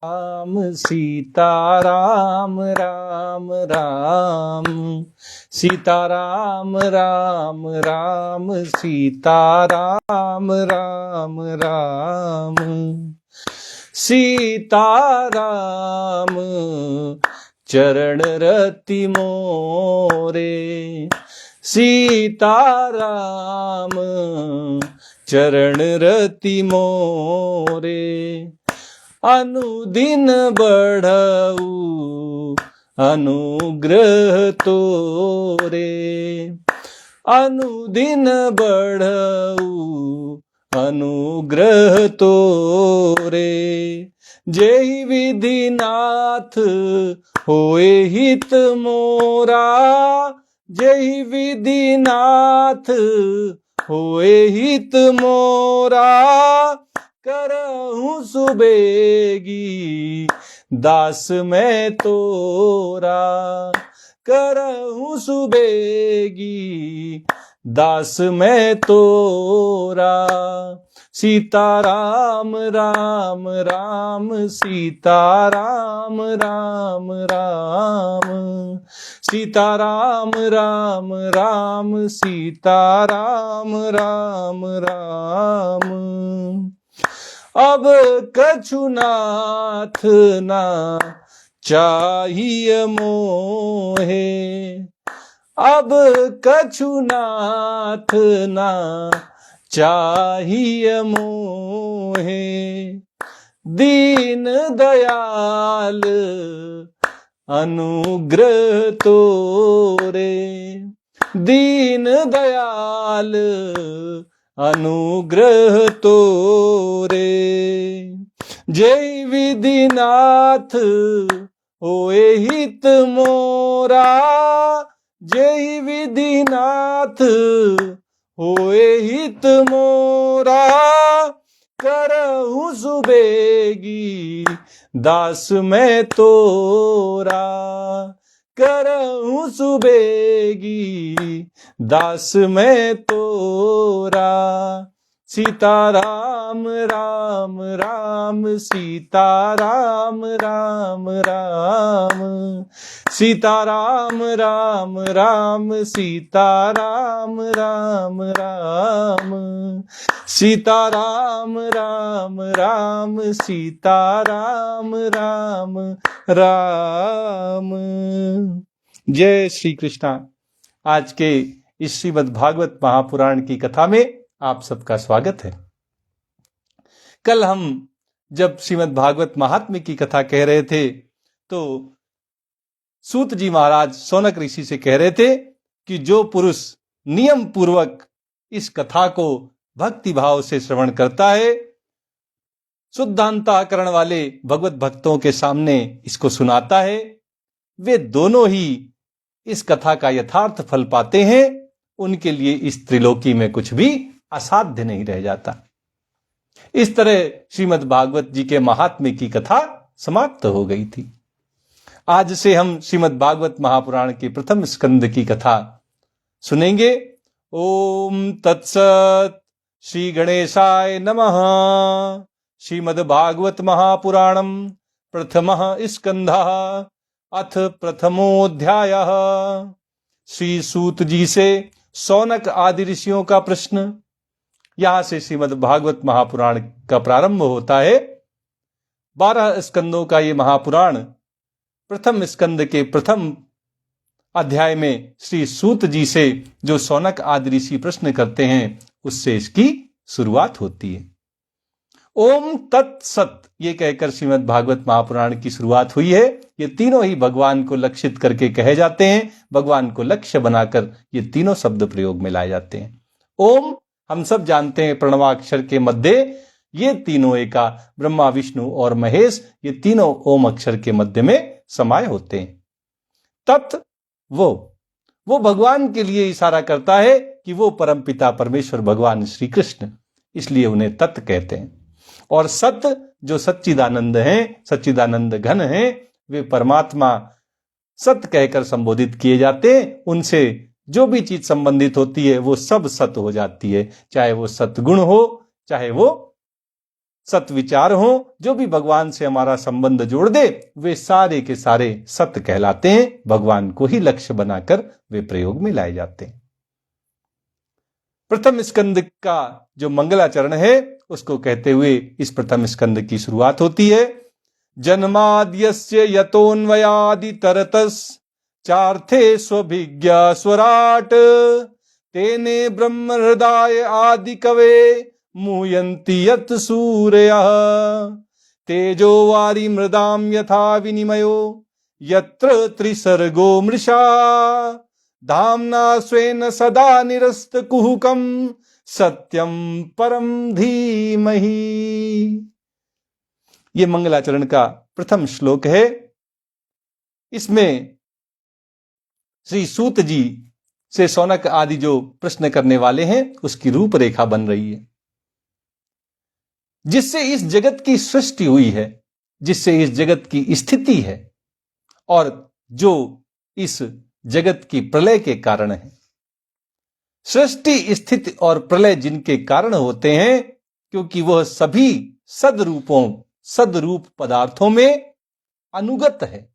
राम सीता राम राम राम सीता राम राम राम सीता राम राम राम सीता राम चरण रति मोरे सीता राम चरण रति मोरे अनुदिन बढ़ऊ अनुग्रह तोरे अनुदिन बढ़ऊ अनुग्रह तोरे जेहि विधिनाथ होए हित मोरा जेहि विधिनाथ होए हित मोरा करहूँ सुबेगी दास मैं तोरा करहूँ सुबेगी दास मैं तोरा सीता राम राम राम सीता राम राम राम सीता राम राम राम सीता राम राम राम अब कछुनाथ ना चाहिए मोहे अब कछुनाथ ना चाहिए मोहे दीन दयाल अनुग्रह तोरे दीन दयाल अनुग्रह तोरे जय विधिनाथ होए हित मोरा जय विधिनाथ होए हित मोरा करहूँ सुबेगी दास मैं तोरा करहूँ सुबेगी दास मैं तोरा सीता राम राम राम सीता राम राम राम सीता राम राम राम सीता राम राम राम सीता राम राम राम सीता राम राम राम। जय श्री कृष्णा। आज के इस श्रीमद् भागवत महापुराण की कथा में आप सबका स्वागत है। कल हम जब श्रीमद् भागवत महात्म्य की कथा कह रहे थे तो सूत जी महाराज शौनक ऋषि से कह रहे थे कि जो पुरुष नियम पूर्वक इस कथा को भक्ति भाव से श्रवण करता है, शुद्ध अंतःकरण वाले भगवत भक्तों के सामने इसको सुनाता है, वे दोनों ही इस कथा का यथार्थ फल पाते हैं। उनके लिए इस त्रिलोकी में कुछ भी असाध्य नहीं रह जाता। इस तरह श्रीमद् भागवत जी के महात्म्य की कथा समाप्त हो गई थी। आज से हम श्रीमद् भागवत महापुराण के प्रथम स्कंद की कथा सुनेंगे। ओम तत्सत। श्री गणेशाय नमः। श्रीमद् भागवत महापुराणम प्रथमः स्कंधः अथ प्रथमोऽध्यायः। श्री सूत जी से शौनक आदि ऋषियों का प्रश्न। यहां से श्रीमद् भागवत महापुराण का प्रारंभ होता है। 12 स्कंदों का ये महापुराण प्रथम स्कंद के प्रथम अध्याय में श्री सूत जी से जो शौनक आदि ऋषि प्रश्न करते हैं उससे इसकी शुरुआत होती है। ओम तत्सत ये कहकर श्रीमद् भागवत महापुराण की शुरुआत हुई है। ये तीनों ही भगवान को लक्षित करके कहे जाते हैं, भगवान को लक्ष्य बनाकर ये तीनों शब्द प्रयोग में लाए जाते हैं। ओम हम सब जानते हैं प्रणवाक्षर के मध्य ये तीनों एका ब्रह्मा विष्णु और महेश ये तीनों ओम अक्षर के मध्य में समाये होते हैं। तत् वो भगवान के लिए इशारा करता है कि वो परमपिता परमेश्वर भगवान श्री कृष्ण, इसलिए उन्हें तत् कहते हैं। और सत जो सच्चिदानंद हैं, सच्चिदानंद घन हैं, वे परमात्मा सत कहकर संबोधित किए जाते हैं। उनसे जो भी चीज संबंधित होती है वो सब सत हो जाती है, चाहे वो सतगुण हो, चाहे वो सत विचार हो, जो भी भगवान से हमारा संबंध जोड़ दे, वे सारे के सारे सत्य कहलाते हैं। भगवान को ही लक्ष्य बनाकर वे प्रयोग में लाए जाते हैं। प्रथम स्कंद का जो मंगलाचरण है उसको कहते हुए इस प्रथम स्कंद की शुरुआत होती है। जन्माद्यस्य यतोन्वयादि तरतस चार्थे स्वभिज्ञा स्वराट तेने ब्रह्म हृदय आदि कवे मुयन्ति यत् सूर्यः तेजो वारि मृदाम यथा विनिमयो यत्र त्रिसर्गो मृषा धाम्ना स्वेन सदा निरस्त कुहुकम सत्यम परम धीमहि। ये मंगलाचरण का प्रथम श्लोक है। इसमें श्री सूत जी से शौनक आदि जो प्रश्न करने वाले हैं उसकी रूपरेखा बन रही है, जिससे इस जगत की सृष्टि हुई है, जिससे इस जगत की स्थिति है और जो इस जगत की प्रलय के कारण है। सृष्टि स्थिति और प्रलय जिनके कारण होते हैं, क्योंकि वह सभी सदरूप पदार्थों में अनुगत है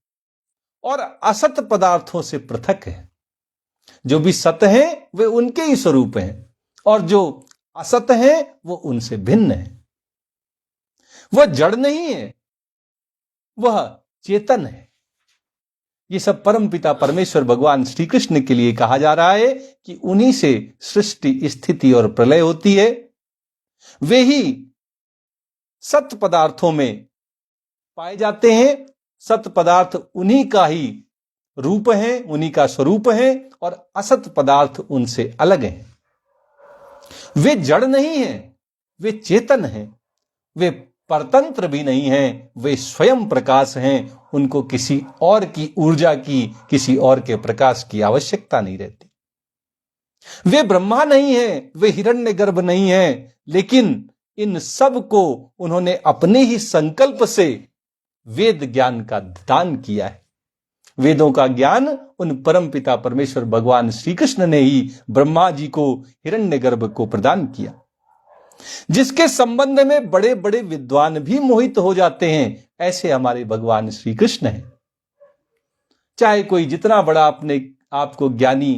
और असत पदार्थों से पृथक है। जो भी सत हैं वे उनके ही स्वरूप हैं और जो असत हैं वो उनसे भिन्न है। वह जड़ नहीं है, वह चेतन है। ये सब परम पिता परमेश्वर भगवान श्री कृष्ण के लिए कहा जा रहा है कि उन्हीं से सृष्टि स्थिति और प्रलय होती है। वे ही सत पदार्थों में पाए जाते हैं। सत पदार्थ उन्हीं का ही रूप है, उन्हीं का स्वरूप है और असत पदार्थ उनसे अलग हैं। वे जड़ नहीं हैं, वे चेतन हैं। वे परतंत्र भी नहीं हैं, वे स्वयं प्रकाश हैं। उनको किसी और की ऊर्जा की, किसी और के प्रकाश की आवश्यकता नहीं रहती। वे ब्रह्मा नहीं हैं, वे हिरण्यगर्भ नहीं हैं, लेकिन इन सब को उन्होंने अपने ही संकल्प से वेद ज्ञान का दान किया है। वेदों का ज्ञान उन परम पिता परमेश्वर भगवान श्री कृष्ण ने ही ब्रह्मा जी को, हिरण्यगर्भ को प्रदान किया, जिसके संबंध में बड़े बड़े विद्वान भी मोहित हो जाते हैं। ऐसे हमारे भगवान श्री कृष्ण हैं। चाहे कोई जितना बड़ा अपने आप को ज्ञानी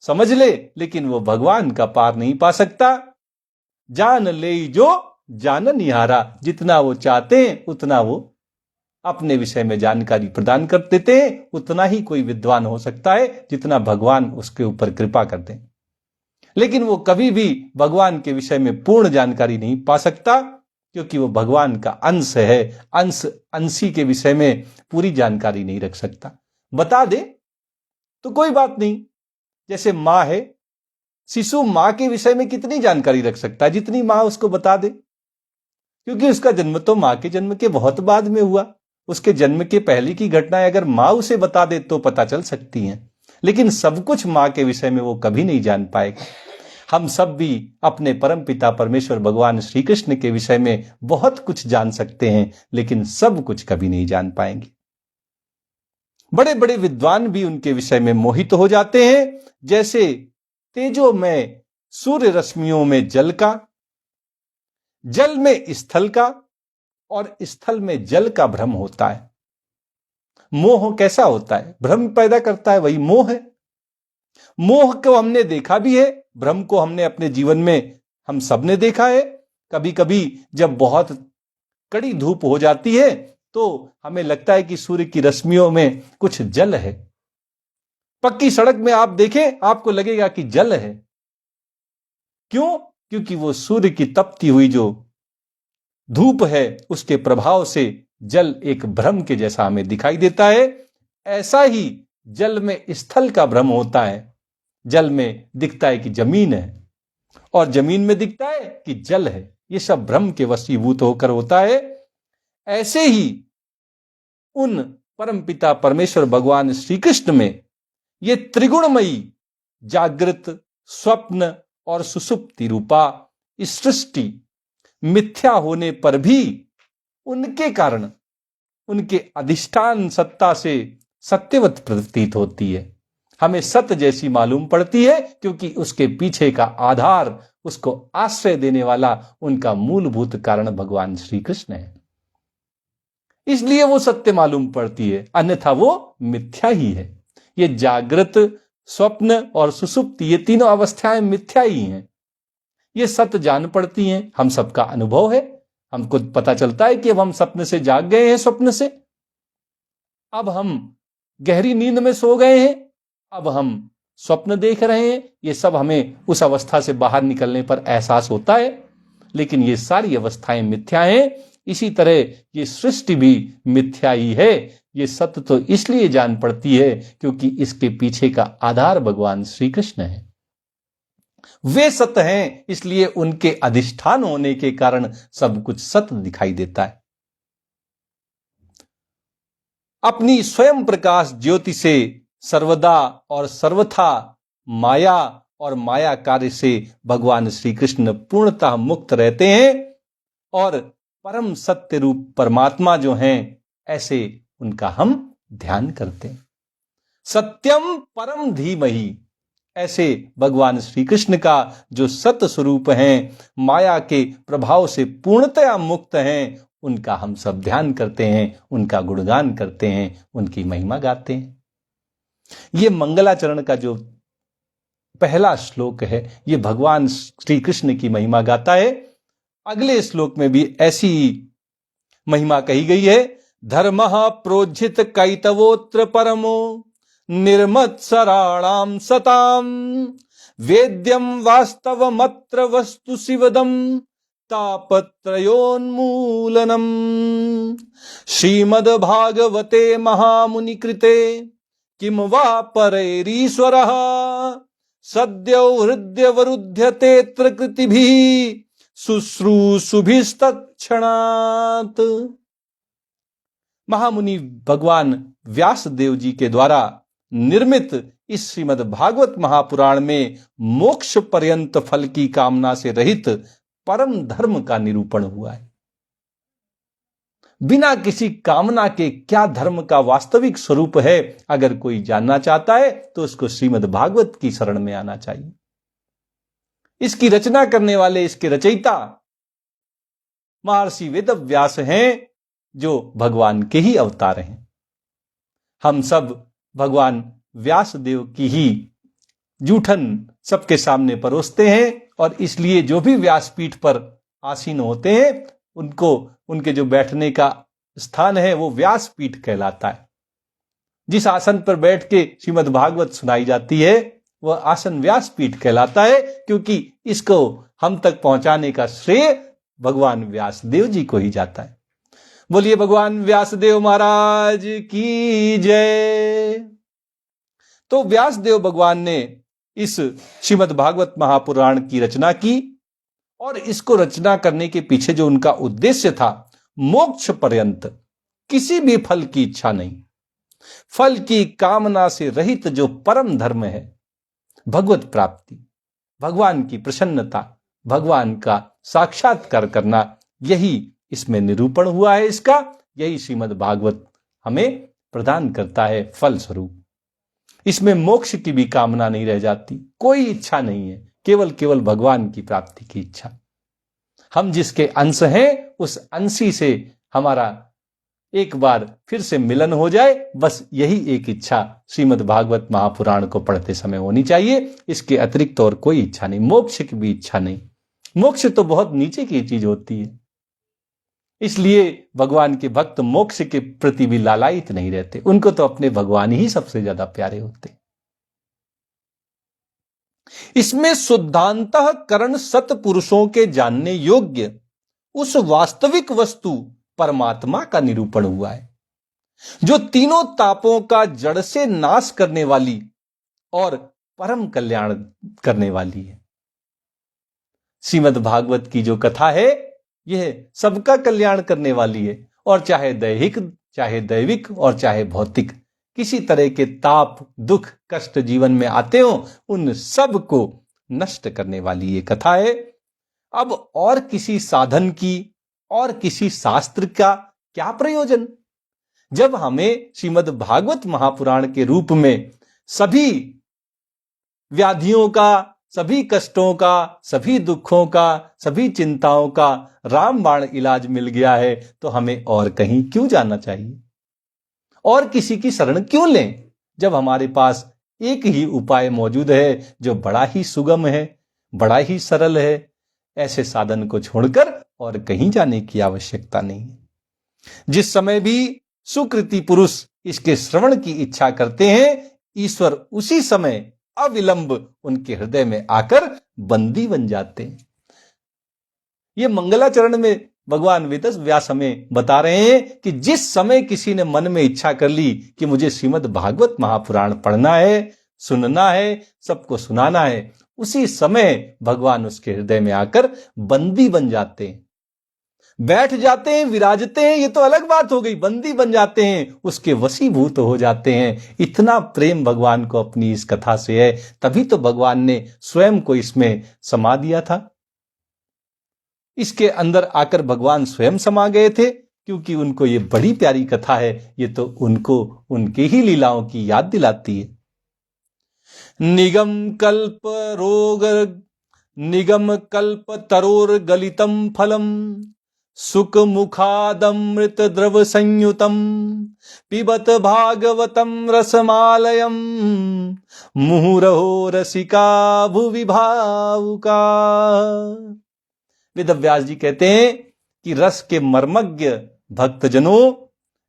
समझ ले, लेकिन वो भगवान का पार नहीं पा सकता। जान ले जो जानन निहारा, जितना वो चाहते हैं उतना वो अपने विषय में जानकारी प्रदान कर देते हैं। उतना ही कोई विद्वान हो सकता है जितना भगवान उसके ऊपर कृपा करते हैं, लेकिन वो कभी भी भगवान के विषय में पूर्ण जानकारी नहीं पा सकता, क्योंकि वो भगवान का अंश है। अंशी के विषय में पूरी जानकारी नहीं रख सकता। बता दे तो कोई बात नहीं, जैसे मां है, शिशु मां के विषय में कितनी जानकारी रख सकता है जितनी मां उसको बता दे, क्योंकि उसका जन्म तो मां के जन्म के बहुत बाद में हुआ। उसके जन्म के पहले की घटनाएं अगर मां उसे बता दे तो पता चल सकती हैं, लेकिन सब कुछ मां के विषय में वो कभी नहीं जान पाएगा। हम सब भी अपने परम पिता परमेश्वर भगवान श्री कृष्ण के विषय में बहुत कुछ जान सकते हैं, लेकिन सब कुछ कभी नहीं जान पाएंगे। बड़े बड़े विद्वान भी उनके विषय में मोहित हो जाते हैं। जैसे तेजो में सूर्य रश्मियों में जल का, जल में स्थल का और स्थल में जल का भ्रम होता है। मोह कैसा होता है? भ्रम पैदा करता है, वही मोह है। मोह को हमने देखा भी है, भ्रम को हमने अपने जीवन में हम सब ने देखा है। कभी कभी जब बहुत कड़ी धूप हो जाती है तो हमें लगता है कि सूर्य की रश्मियों में कुछ जल है। पक्की सड़क में आप देखें, आपको लगेगा कि जल है। क्यों? क्योंकि वो सूर्य की तपती हुई जो धूप है उसके प्रभाव से जल एक भ्रम के जैसा हमें दिखाई देता है। ऐसा ही जल में स्थल का भ्रम होता है। जल में दिखता है कि जमीन है और जमीन में दिखता है कि जल है। ये सब भ्रम के वशीभूत होकर होता है। ऐसे ही उन परमपिता परमेश्वर भगवान श्री कृष्ण में ये त्रिगुणमयी जागृत, स्वप्न और सुसुप्ति रूपा इस सृष्टि मिथ्या होने पर भी उनके कारण, उनके अधिष्ठान सत्ता से सत्यवत प्रतीत होती है। हमें सत्य जैसी मालूम पड़ती है, क्योंकि उसके पीछे का आधार उसको आश्रय देने वाला उनका मूलभूत कारण भगवान श्री कृष्ण है। इसलिए वो सत्य मालूम पड़ती है, अन्यथा वो मिथ्या ही है। ये जागृत, स्वप्न और सुषुप्ति, ये तीनों अवस्थाएं मिथ्या ही हैं। ये सत्य जान पड़ती हैं, हम सबका अनुभव है। हमको पता चलता है कि अब हम सपने से जाग गए हैं, स्वप्न से अब हम गहरी नींद में सो गए हैं, अब हम स्वप्न देख रहे हैं। ये सब हमें उस अवस्था से बाहर निकलने पर एहसास होता है, लेकिन ये सारी अवस्थाएं मिथ्या हैं। इसी तरह ये सृष्टि भी मिथ्या ही है। ये सत्य तो इसलिए जान पड़ती है क्योंकि इसके पीछे का आधार भगवान श्री कृष्ण है। वे सत्य हैं, इसलिए उनके अधिष्ठान होने के कारण सब कुछ सत्य दिखाई देता है। अपनी स्वयं प्रकाश ज्योति से सर्वदा और सर्वथा माया और माया कार्य से भगवान श्री कृष्ण पूर्णतः मुक्त रहते हैं और परम सत्य रूप परमात्मा जो हैं, ऐसे उनका हम ध्यान करते हैं। सत्यम परम धीमहि, ऐसे भगवान श्री कृष्ण का जो सत्य स्वरूप हैं, माया के प्रभाव से पूर्णतया मुक्त हैं, उनका हम सब ध्यान करते हैं, उनका गुणगान करते हैं, उनकी महिमा गाते हैं। ये मंगलाचरण का जो पहला श्लोक है, ये भगवान श्री कृष्ण की महिमा गाता है। अगले श्लोक में भी ऐसी महिमा कही गई है। धर्मः प्रोज्झित कैतवोत्र परमो निर्मत्सराणाम सताम वेद्यम वास्तवमत्र वस्तु शिवदम तापत्रयोन्मूलनम। श्रीमद्भागवते महामुनि कृते किम वा परैरीश्वरः सद्यो हृदयवरुध्यतेऽत्र कृतिभिः शुश्रूषुभिस्तत्क्षणात्। महामुनि भगवान व्यास देव जी के द्वारा निर्मित इस श्रीमद् भागवत महापुराण में मोक्ष पर्यंत फल की कामना से रहित परम धर्म का निरूपण हुआ है। बिना किसी कामना के क्या धर्म का वास्तविक स्वरूप है, अगर कोई जानना चाहता है तो उसको श्रीमद् भागवत की शरण में आना चाहिए। इसकी रचना करने वाले, इसके रचयिता महर्षि वेदव्यास हैं, जो भगवान के ही अवतार हैं। हम सब भगवान व्यास देव की ही जूठन सबके सामने परोसते हैं और इसलिए जो भी व्यासपीठ पर आसीन होते हैं, उनको, उनके जो बैठने का स्थान है वो व्यासपीठ कहलाता है। जिस आसन पर बैठ के श्रीमद् भागवत सुनाई जाती है वह आसन व्यासपीठ कहलाता है, क्योंकि इसको हम तक पहुंचाने का श्रेय भगवान व्यासदेव जी को ही जाता है। बोलिए भगवान व्यासदेव महाराज की जय। तो व्यासदेव भगवान ने इस श्रीमद् भागवत महापुराण की रचना की और इसको रचना करने के पीछे जो उनका उद्देश्य था, मोक्ष पर्यंत किसी भी फल की इच्छा नहीं, फल की कामना से रहित जो परम धर्म है, भगवत प्राप्ति, भगवान की प्रसन्नता, भगवान का साक्षात्कार करना, यही इसमें निरूपण हुआ है। इसका यही श्रीमद् भागवत हमें प्रदान करता है फल स्वरूप। इसमें मोक्ष की भी कामना नहीं रह जाती, कोई इच्छा नहीं है, केवल भगवान की प्राप्ति की इच्छा। हम जिसके अंश हैं, उस अंशी से हमारा एक बार फिर से मिलन हो जाए, बस यही एक इच्छा श्रीमद् भागवत महापुराण को पढ़ते समय होनी चाहिए। इसके अतिरिक्त और कोई इच्छा नहीं, मोक्ष की भी इच्छा नहीं। मोक्ष तो बहुत नीचे की चीज होती है, इसलिए भगवान के भक्त मोक्ष के प्रति भी लालायित नहीं रहते, उनको तो अपने भगवान ही सबसे ज्यादा प्यारे होते। इसमें शुद्धांतः करण सत्पुरुषों के जानने योग्य उस वास्तविक वस्तु परमात्मा का निरूपण हुआ है, जो तीनों तापों का जड़ से नाश करने वाली और परम कल्याण करने वाली है। श्रीमद् भागवत की जो कथा है, यह सबका कल्याण करने वाली है, और चाहे दैहिक, चाहे दैविक और चाहे भौतिक, किसी तरह के ताप, दुख, कष्ट जीवन में आते हो, उन सब को नष्ट करने वाली ये कथा है। अब और किसी साधन की और किसी शास्त्र का क्या प्रयोजन, जब हमें श्रीमद् भागवत महापुराण के रूप में सभी व्याधियों का, सभी कष्टों का, सभी दुखों का, सभी चिंताओं का रामबाण इलाज मिल गया है, तो हमें और कहीं क्यों जाना चाहिए और किसी की शरण क्यों लें, जब हमारे पास एक ही उपाय मौजूद है जो बड़ा ही सुगम है, बड़ा ही सरल है। ऐसे साधन को छोड़कर और कहीं जाने की आवश्यकता नहीं है। जिस समय भी सुकृति पुरुष इसके श्रवण की इच्छा करते हैं, ईश्वर उसी समय अविलंब उनके हृदय में आकर बंदी बन जाते हैं। ये मंगलाचरण में भगवान वेद व्यास हमें बता रहे हैं कि जिस समय किसी ने मन में इच्छा कर ली कि मुझे श्रीमद् भागवत महापुराण पढ़ना है, सुनना है, सबको सुनाना है, उसी समय भगवान उसके हृदय में आकर बंदी बन जाते हैं, बैठ जाते हैं, विराजते हैं। ये तो अलग बात हो गई, बंदी बन जाते हैं, उसके वशीभूत हो जाते हैं। इतना प्रेम भगवान को अपनी इस कथा से है, तभी तो भगवान ने स्वयं को इसमें समा दिया था। इसके अंदर आकर भगवान स्वयं समा गए थे, क्योंकि उनको ये बड़ी प्यारी कथा है। ये तो उनको उनके ही लीलाओं की याद दिलाती है। निगम कल्प तरोर गलितम फलम सुख मुखादमृत द्रव संयुतम पिबत भागवतम रसमालयम मुहुरहो रसिका भुवि भावुका। वेदव्यास जी कहते हैं कि रस के मर्मज्ञ भक्तजनों,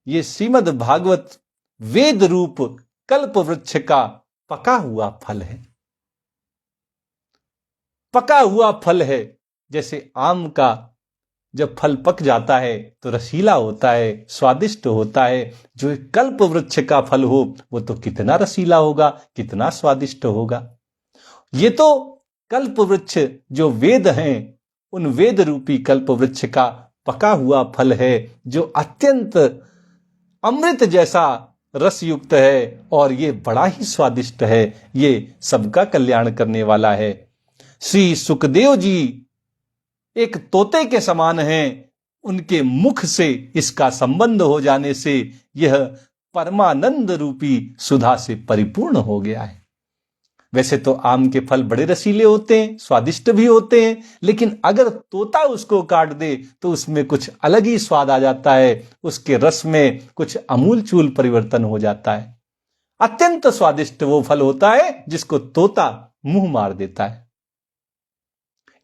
ये श्रीमद् भागवत वेद रूप कल्प वृक्ष का पका हुआ फल है। पका हुआ फल है। जैसे आम का जब फल पक जाता है तो रसीला होता है, स्वादिष्ट होता है। जो एक कल्प वृक्ष का फल हो वो तो कितना रसीला होगा, कितना स्वादिष्ट होगा। ये तो कल्प वृक्ष जो वेद हैं, उन वेद रूपी कल्प वृक्ष का पका हुआ फल है, जो अत्यंत अमृत जैसा रस युक्त है और ये बड़ा ही स्वादिष्ट है। ये सबका कल्याण करने वाला है। श्री सुखदेव जी एक तोते के समान हैं। उनके मुख से इसका संबंध हो जाने से यह परमानंद रूपी सुधा से परिपूर्ण हो गया है। वैसे तो आम के फल बड़े रसीले होते हैं, स्वादिष्ट भी होते हैं, लेकिन अगर तोता उसको काट दे तो उसमें कुछ अलग ही स्वाद आ जाता है। उसके रस में कुछ अमूलचूल परिवर्तन हो जाता है। अत्यंत स्वादिष्ट वो फल होता है जिसको तोता मुंह मार देता है।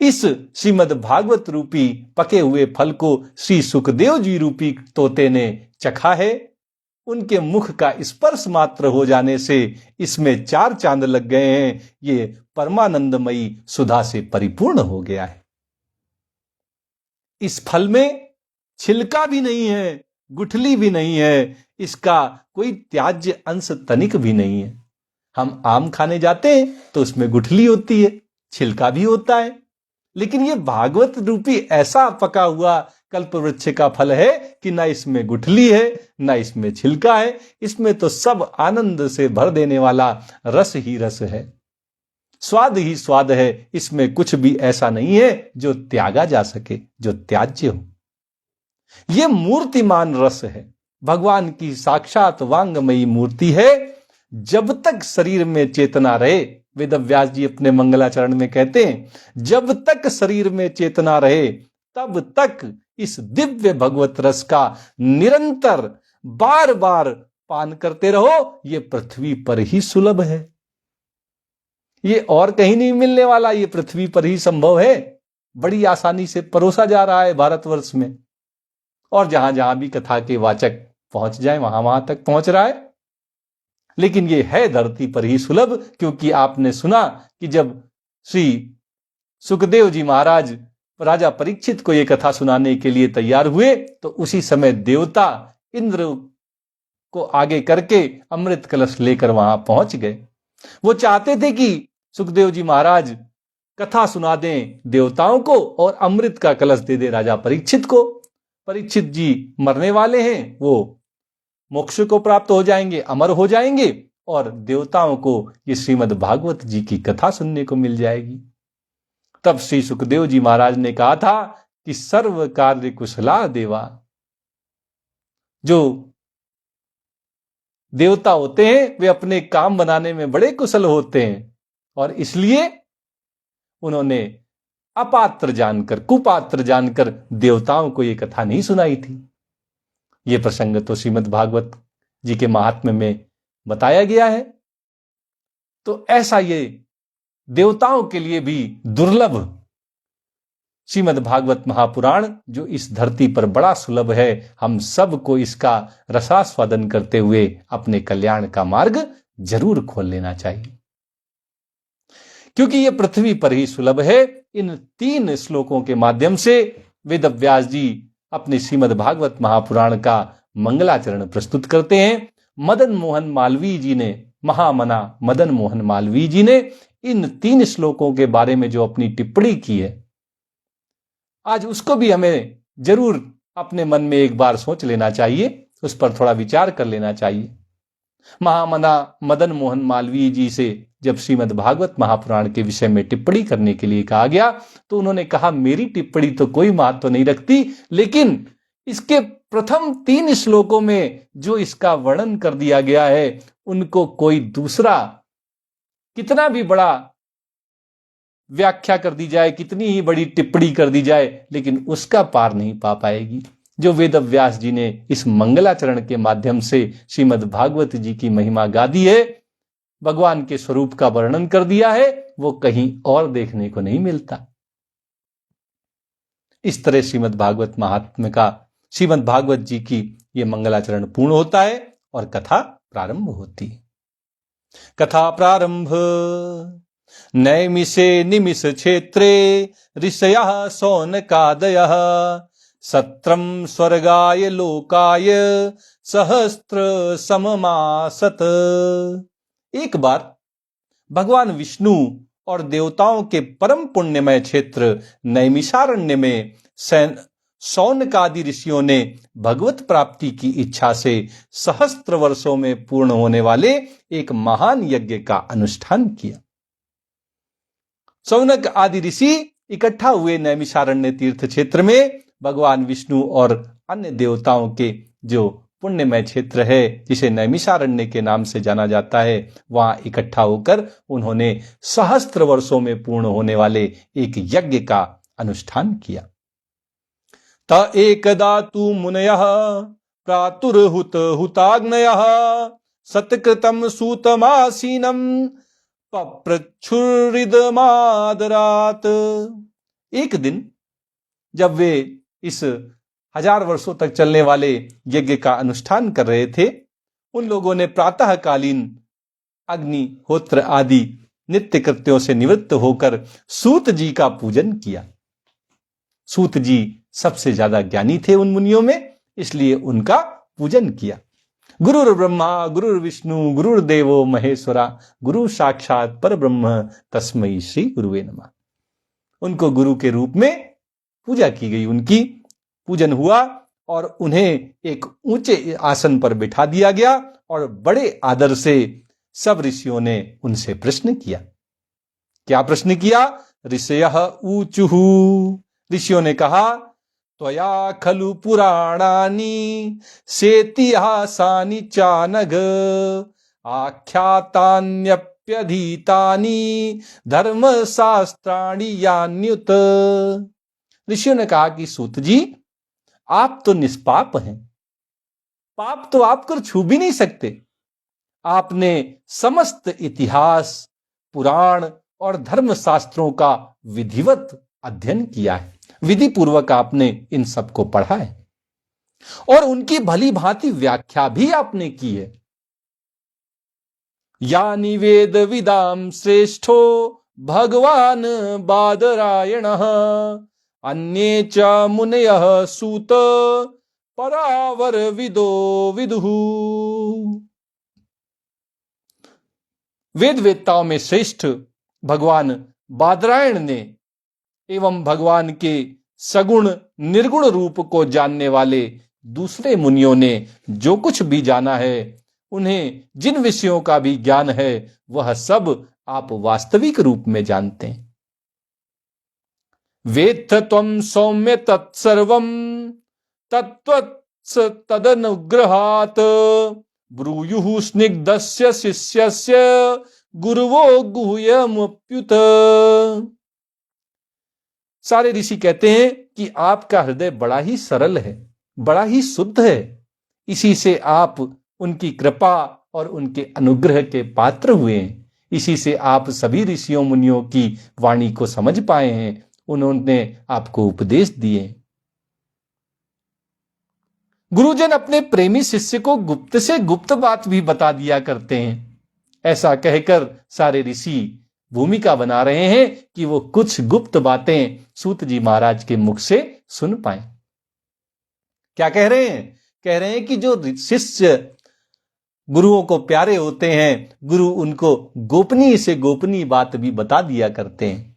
इस श्रीमद् भागवत रूपी पके हुए फल को श्री सुखदेव जी रूपी तोते ने चखा है। उनके मुख का स्पर्श मात्र हो जाने से इसमें 4 चांद लग गए हैं। ये परमानंदमयी सुधा से परिपूर्ण हो गया है। इस फल में छिलका भी नहीं है, गुठली भी नहीं है, इसका कोई त्याज्य अंश तनिक भी नहीं है। हम आम खाने जाते हैं तो उसमें गुठली होती है, छिलका भी होता है, लेकिन ये भागवत रूपी ऐसा पका हुआ कल्प वृक्ष का फल है कि ना इसमें गुठली है, ना इसमें छिलका है। इसमें तो सब आनंद से भर देने वाला रस ही रस है, स्वाद ही स्वाद है। इसमें कुछ भी ऐसा नहीं है जो त्यागा जा सके, जो त्याज्य हो। यह मूर्तिमान रस है, भगवान की साक्षात वांगमयी मूर्ति है। जब तक शरीर में चेतना रहे, वेदव्यास जी अपने मंगलाचरण में कहते हैं, जब तक शरीर में चेतना रहे तब तक इस दिव्य भगवत रस का निरंतर बार बार पान करते रहो। ये पृथ्वी पर ही सुलभ है, ये और कहीं नहीं मिलने वाला, ये पृथ्वी पर ही संभव है। बड़ी आसानी से परोसा जा रहा है भारतवर्ष में, और जहां जहां भी कथा के वाचक पहुंच जाए वहां वहां तक पहुंच रहा है। लेकिन ये है धरती पर ही सुलभ, क्योंकि आपने सुना कि जब श्री सुखदेव जी महाराज राजा परीक्षित को यह कथा सुनाने के लिए तैयार हुए तो उसी समय देवता इंद्र को आगे करके अमृत कलश लेकर वहां पहुंच गए। वो चाहते थे कि सुखदेव जी महाराज कथा सुना दें देवताओं को और अमृत का कलश दे दे राजा परीक्षित को। परीक्षित जी मरने वाले हैं, वो मोक्ष को प्राप्त हो जाएंगे, अमर हो जाएंगे, और देवताओं को ये श्रीमद् भागवत जी की कथा सुनने को मिल जाएगी। तब श्री सुखदेव जी महाराज ने कहा था कि सर्व कार्य कुशला देवा। जो देवता होते हैं वे अपने काम बनाने में बड़े कुशल होते हैं, और इसलिए उन्होंने अपात्र जानकर, कुपात्र जानकर देवताओं को यह कथा नहीं सुनाई थी। यह प्रसंग तो श्रीमद् भागवत जी के महात्म्य में बताया गया है। तो ऐसा ये देवताओं के लिए भी दुर्लभ श्रीमद् भागवत महापुराण, जो इस धरती पर बड़ा सुलभ है, हम सबको इसका रसास्वादन करते हुए अपने कल्याण का मार्ग जरूर खोल लेना चाहिए, क्योंकि यह पृथ्वी पर ही सुलभ है। इन 3 श्लोकों के माध्यम से वेद व्यास जी अपने श्रीमद् भागवत महापुराण का मंगलाचरण प्रस्तुत करते हैं। मदन मोहन मालवीय जी ने, महामना मदन मोहन मालवीय जी ने इन 3 श्लोकों के बारे में जो अपनी टिप्पणी की है, आज उसको भी हमें जरूर अपने मन में एक बार सोच लेना चाहिए, उस पर थोड़ा विचार कर लेना चाहिए। महामना मदन मोहन मालवीय जी से जब श्रीमद् भागवत महापुराण के विषय में टिप्पणी करने के लिए कहा गया, तो उन्होंने कहा, मेरी टिप्पणी तो कोई महत्व नहीं रखती, लेकिन इसके प्रथम 3 श्लोकों में जो इसका वर्णन कर दिया गया है, उनको कोई दूसरा कितना भी बड़ा व्याख्या कर दी जाए, कितनी ही बड़ी टिप्पणी कर दी जाए, लेकिन उसका पार नहीं पा पाएगी। जो वेद व्यास जी ने इस मंगलाचरण के माध्यम से श्रीमद् भागवत जी की महिमा गा दी है, भगवान के स्वरूप का वर्णन कर दिया है, वो कहीं और देखने को नहीं मिलता। इस तरह श्रीमद् भागवत महात्म्य का, श्रीमद् भागवत जी की ये मंगलाचरण पूर्ण होता है और कथा प्रारंभ होती है। कथा प्रारंभ। नैमिषे निमिष क्षेत्रे ऋषयः शौनकादयः सत्रम स्वर्गाय लोकाय सहस्त्र सममासत। एक बार भगवान विष्णु और देवताओं के परम पुण्यमय क्षेत्र नैमिषारण्य में शौनकादि ऋषियों ने भगवत प्राप्ति की इच्छा से सहस्त्र वर्षों में पूर्ण होने वाले एक महान यज्ञ का अनुष्ठान किया। शौनक आदि ऋषि इकट्ठा हुए नैमिषारण्य तीर्थ क्षेत्र में भगवान विष्णु और अन्य देवताओं के जो पुण्यमय क्षेत्र है, जिसे नैमिषारण्य के नाम से जाना जाता है, वहां इकट्ठा होकर उन्होंने सहस्त्र वर्षों में पूर्ण होने वाले एक यज्ञ का अनुष्ठान किया। त एकदा तु मुनयः प्रातुर्हुत हुताग्नयः सत्कृतं सूतमासीनं पप्रच्छुरिदमादरात्। एक दिन जब वे इस 1000 वर्षों तक चलने वाले यज्ञ का अनुष्ठान कर रहे थे, उन लोगों ने प्रातःकालीन अग्निहोत्र आदि नित्य कृत्यों से निवृत्त होकर सूत जी का पूजन किया। सूत जी सबसे ज्यादा ज्ञानी थे उन मुनियों में, इसलिए उनका पूजन किया। गुरुर् ब्रह्मा गुरुर्विष्णु गुरुर्देवो महेश्वरा गुरु साक्षात परब्रह्म तस्मै श्री गुरुवे नमः। उनको गुरु के रूप में पूजा की गई, उनकी पूजन हुआ और उन्हें एक ऊंचे आसन पर बिठा दिया गया और बड़े आदर से सब ऋषियों ने उनसे प्रश्न किया। क्या प्रश्न किया? ऋषयः ऊचुः। ऋषियों ने कहा, त्वया खलु पुराणानि सेतिहासानि चानघ आख्यातान्यप्यधीतानि धर्मशास्त्राणि यान्युत। ऋषियों ने कहा कि सूत जी, आप तो निष्पाप हैं, पाप तो आप कर छू भी नहीं सकते। आपने समस्त इतिहास, पुराण और धर्म शास्त्रों का विधिवत अध्ययन किया है, विधि पूर्वक आपने इन सब को पढ़ा है और उनकी भली भांति व्याख्या भी आपने की है। यानि वेद विदाम श्रेष्ठो भगवान बादरायणः अन्ये च मुनयः सूत परावर विदो विदुः। वेद वेत्ताओं में श्रेष्ठ भगवान बादरायण ने एवं भगवान के सगुण निर्गुण रूप को जानने वाले दूसरे मुनियों ने जो कुछ भी जाना है, उन्हें जिन विषयों का भी ज्ञान है, वह सब आप वास्तविक रूप में जानते हैं। वेत्थ त्वं सौम्य तत्सर्वं तत्त्वस्य तदनुग्रहात् ब्रूयुः स्निग्धस्य शिष्यस्य गुरुवो गुह्यमप्युत। सारे ऋषि कहते हैं कि आपका हृदय बड़ा ही सरल है, बड़ा ही शुद्ध है, इसी से आप उनकी कृपा और उनके अनुग्रह के पात्र हुए हैं। इसी से आप सभी ऋषियों मुनियों की वाणी को समझ पाए हैं, उन्होंने आपको उपदेश दिए। गुरुजन अपने प्रेमी शिष्य को गुप्त से गुप्त बात भी बता दिया करते हैं। ऐसा कहकर सारे ऋषि भूमिका बना रहे हैं कि वो कुछ गुप्त बातें सूत जी महाराज के मुख से सुन पाए। क्या कह रहे हैं? कह रहे हैं कि जो शिष्य गुरुओं को प्यारे होते हैं, गुरु उनको गोपनीय से गोपनीय बात भी बता दिया करते हैं।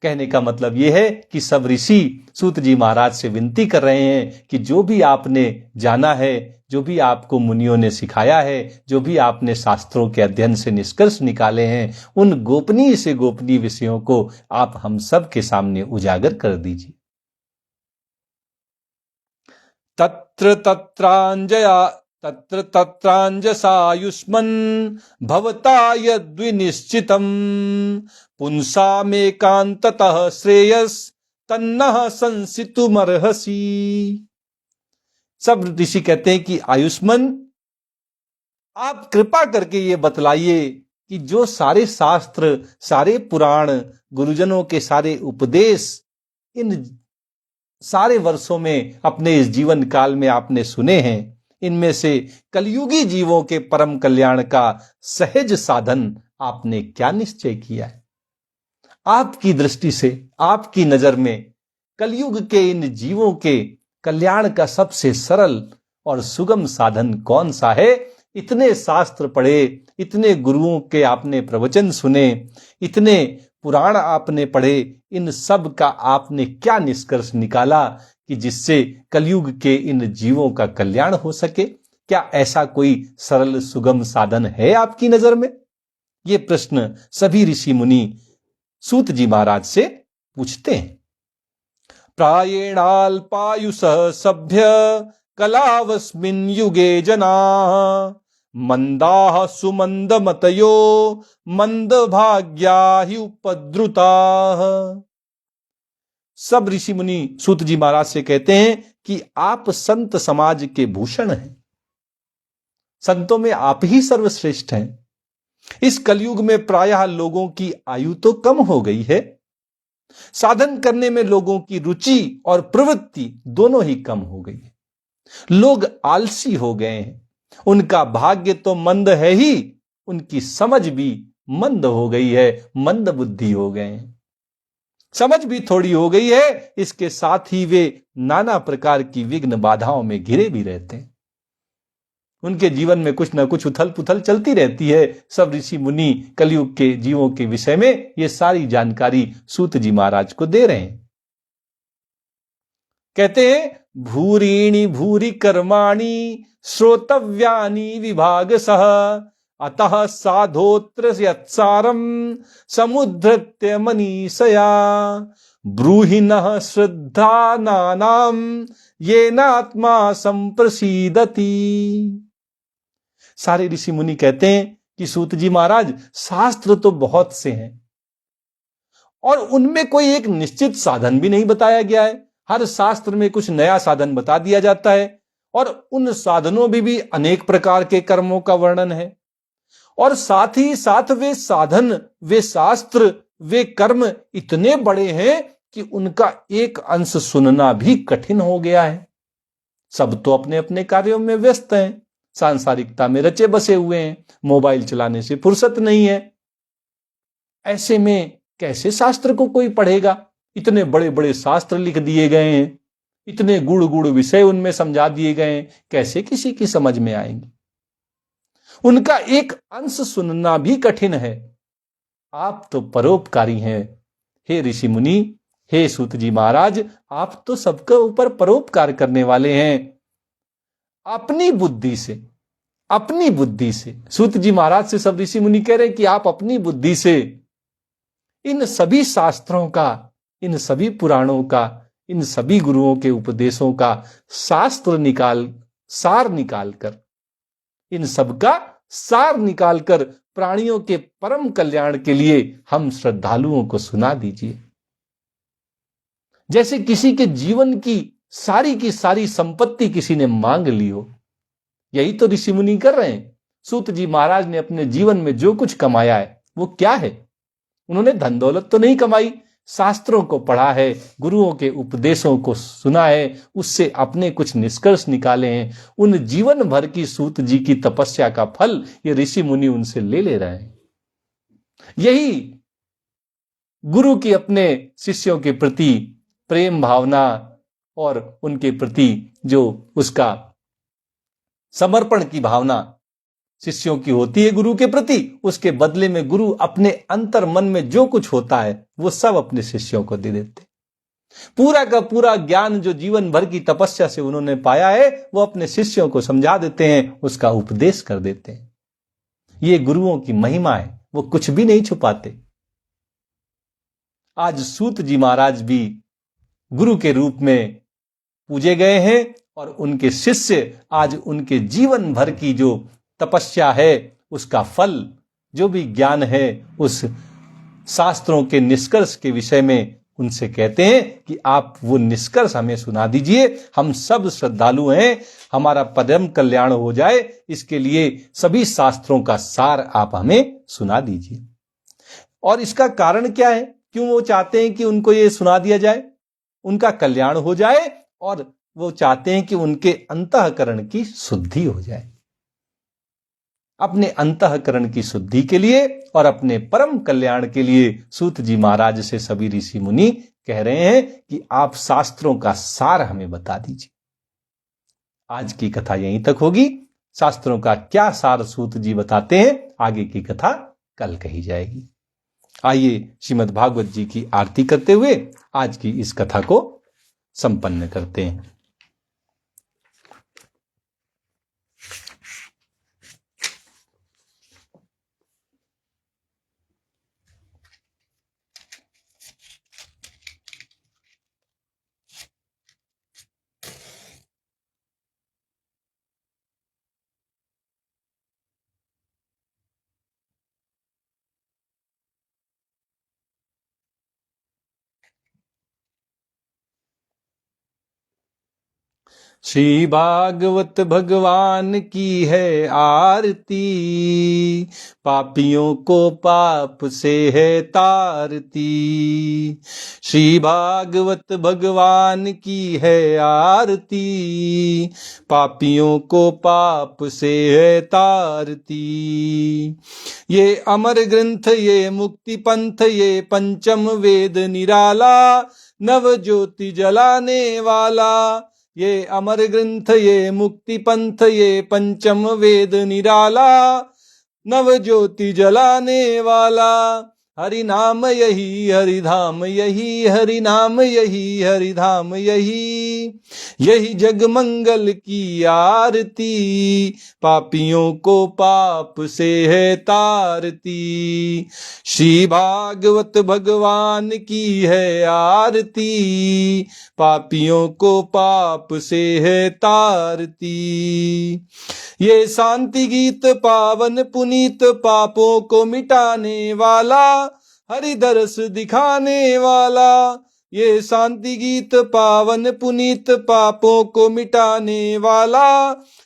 कहने का मतलब यह है कि सब ऋषि सूत जी महाराज से विनती कर रहे हैं कि जो भी आपने जाना है, जो भी आपको मुनियों ने सिखाया है, जो भी आपने शास्त्रों के अध्ययन से निष्कर्ष निकाले हैं, उन गोपनीय से गोपनीय विषयों को आप हम सब के सामने उजागर कर दीजिए। तत्र तत्रांजसायुष्मन् भवता यद्विनिश्चितम् पुंसामेकान्ततः श्रेयस तन्नः संसितुमर्हसि। सब ऋषि कहते हैं कि आयुष्मान, आप कृपा करके ये बतलाइए कि जो सारे शास्त्र, सारे पुराण, गुरुजनों के सारे उपदेश इन सारे वर्षों में अपने इस जीवन काल में आपने सुने हैं, इनमें से कलयुगी जीवों के परम कल्याण का सहज साधन आपने क्या निश्चय किया है? आपकी दृष्टि से, आपकी नजर में कलयुग के इन जीवों के कल्याण का सबसे सरल और सुगम साधन कौन सा है? इतने शास्त्र पढ़े, इतने गुरुओं के आपने प्रवचन सुने, इतने पुराण आपने पढ़े, इन सब का आपने क्या निष्कर्ष निकाला कि जिससे कलयुग के इन जीवों का कल्याण हो सके? क्या ऐसा कोई सरल सुगम साधन है आपकी नजर में? ये प्रश्न सभी ऋषि मुनि सूत जी महाराज से पूछते हैं। प्रायेणाल्पायुषः सभ्य कलावस्मिन् युगे जनाः मंदाः सुमंदमतयो मंदभाग्या हि उपद्रुताः। सब ऋषि मुनि सूत जी महाराज से कहते हैं कि आप संत समाज के भूषण हैं, संतों में आप ही सर्वश्रेष्ठ हैं। इस कलयुग में प्रायः लोगों की आयु तो कम हो गई है, साधन करने में लोगों की रुचि और प्रवृत्ति दोनों ही कम हो गई है। लोग आलसी हो गए हैं, उनका भाग्य तो मंद है ही, उनकी समझ भी मंद हो गई है, मंद बुद्धि हो गए हैं, समझ भी थोड़ी हो गई है। इसके साथ ही वे नाना प्रकार की विघ्न बाधाओं में घिरे भी रहते हैं। उनके जीवन में कुछ ना कुछ उथल पुथल चलती रहती है। सब ऋषि मुनि कलयुग के जीवों के विषय में ये सारी जानकारी सूत जी महाराज को दे रहे हैं। कहते हैं, भूरीणि भूरि कर्माणि श्रोतव्यानि विभागशः अतः साधोत्र यत्सारं समुद्धृत्य मनीषया ब्रूहिणः श्रद्धानानां येनात्मा संप्रसीदति। सारे ऋषि मुनि कहते हैं कि सूत जी महाराज, शास्त्र तो बहुत से हैं और उनमें कोई एक निश्चित साधन भी नहीं बताया गया है। हर शास्त्र में कुछ नया साधन बता दिया जाता है और उन साधनों में भी अनेक प्रकार के कर्मों का वर्णन है और साथ ही साथ वे साधन, वे शास्त्र, वे कर्म इतने बड़े हैं कि उनका एक अंश सुनना भी कठिन हो गया है। सब तो अपने अपने कार्यों में व्यस्त हैं, सांसारिकता में रचे बसे हुए हैं, मोबाइल चलाने से फुर्सत नहीं है। ऐसे में कैसे शास्त्र को कोई पढ़ेगा? इतने बड़े बड़े शास्त्र लिख दिए गए हैं, इतने गुड़ गुड़ विषय उनमें समझा दिए गए हैं, कैसे किसी की समझ में आएंगे? उनका एक अंश सुनना भी कठिन है। आप तो परोपकारी हैं हे ऋषि मुनि, हे सूत जी महाराज, आप तो सबके ऊपर परोपकार करने वाले हैं। अपनी बुद्धि से, अपनी बुद्धि से, सूत जी महाराज से सब ऋषि मुनि कह रहे हैं कि आप अपनी बुद्धि से इन सभी शास्त्रों का, इन सभी पुराणों का, इन सभी गुरुओं के उपदेशों का सार निकालकर, इन सब का सार निकालकर प्राणियों के परम कल्याण के लिए हम श्रद्धालुओं को सुना दीजिए। जैसे किसी के जीवन की सारी संपत्ति किसी ने मांग ली हो। यही तो ऋषि मुनि कर रहे हैं। सूत जी महाराज ने अपने जीवन में जो कुछ कमाया है वो क्या है? उन्होंने धन दौलत तो नहीं कमाई, शास्त्रों को पढ़ा है, गुरुओं के उपदेशों को सुना है, उससे अपने कुछ निष्कर्ष निकाले हैं। उन जीवन भर की सूत जी की तपस्या का फल ये ऋषि मुनि उनसे ले रहे हैं। यही गुरु की अपने शिष्यों के प्रति प्रेम भावना और उनके प्रति जो उसका समर्पण की भावना शिष्यों की होती है गुरु के प्रति, उसके बदले में गुरु अपने अंतर मन में जो कुछ होता है वो सब अपने शिष्यों को दे देते। पूरा का पूरा ज्ञान जो जीवन भर की तपस्या से उन्होंने पाया है वो अपने शिष्यों को समझा देते हैं, उसका उपदेश कर देते हैं। ये गुरुओं की महिमा है, वो कुछ भी नहीं छुपाते। आज सूत जी महाराज भी गुरु के रूप में पूजे गए हैं और उनके शिष्य आज उनके जीवन भर की जो तपस्या है उसका फल, जो भी ज्ञान है उस शास्त्रों के निष्कर्ष के विषय में उनसे कहते हैं कि आप वो निष्कर्ष हमें सुना दीजिए। हम सब श्रद्धालु हैं, हमारा परम कल्याण हो जाए, इसके लिए सभी शास्त्रों का सार आप हमें सुना दीजिए। और इसका कारण क्या है? क्यों वो चाहते हैं कि उनको ये सुना दिया जाए? उनका कल्याण हो जाए और वो चाहते हैं कि उनके अंतःकरण की शुद्धि हो जाए। अपने अंतःकरण की शुद्धि के लिए और अपने परम कल्याण के लिए सूत जी महाराज से सभी ऋषि मुनि कह रहे हैं कि आप शास्त्रों का सार हमें बता दीजिए। आज की कथा यहीं तक होगी। शास्त्रों का क्या सार सूत जी बताते हैं, आगे की कथा कल कही जाएगी। आइए श्रीमद् भागवत जी की आरती करते हुए आज की इस कथा को संपन्न करते हैं। श्री भागवत भगवान की है आरती, पापियों को पाप से है तारती। श्री भागवत भगवान की है आरती, पापियों को पाप से है तारती। ये अमर ग्रंथ ये मुक्ति पंथ ये पंचम वेद निराला, नव ज्योति जलाने वाला। ये अमर ग्रंथ ये मुक्ति पंथ ये पंचम वेद निराला, नव ज्योति जलाने वाला। हरि नाम यही हरि धाम यही, हरि नाम यही हरि धाम यही। यही जग मंगल की आरती, पापियों को पाप से है तारती। श्री भागवत भगवान की है आरती, पापियों को पाप से है तारती। ये शांति गीत पावन पुनीत, पापों को मिटाने वाला, हरि दरस दिखाने वाला। ये शांति गीत पावन पुनीत, पापों को मिटाने वाला,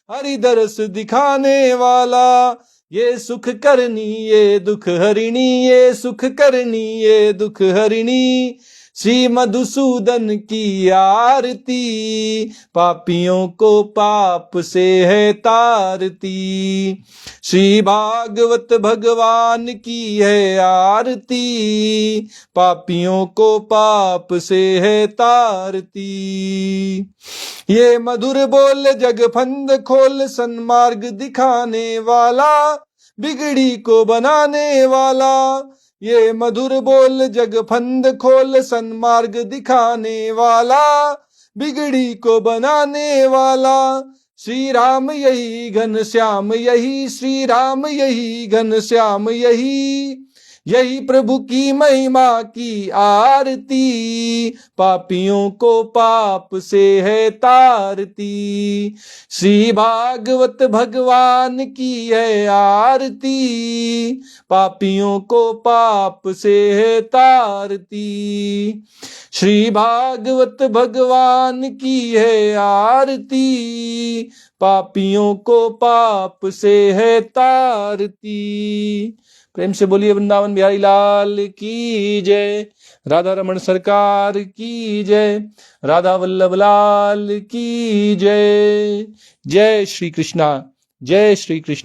हरि दरस दिखाने वाला। ये सुख करनी ये दुख हरिणी, ये सुख करनी ये दुख हरिणी। श्री मधुसूदन की आरती, पापियों को पाप से है तारती। श्री भागवत भगवान की है आरती, पापियों को पाप से है तारती। ये मधुर बोल जग फंद खोल, सन्मार्ग दिखाने वाला, बिगड़ी को बनाने वाला। ये मधुर बोल जग फंद खोल, सन्मार्ग दिखाने वाला, बिगड़ी को बनाने वाला। श्री राम यही घन श्याम यही, श्री राम यही घन श्याम यही। यही प्रभु की महिमा की आरती, पापियों को पाप से है तारती। श्री भागवत भगवान की है आरती, पापियों को पाप से है तारती। श्री भागवत भगवान की है आरती, पापियों को पाप से है तारती। प्रेम से बोलिए वृंदावन बिहारी लाल की जय, राधा रमण सरकार की जय, राधा वल्लभ लाल की जय। जय श्री कृष्णा, जय श्री कृष्ण।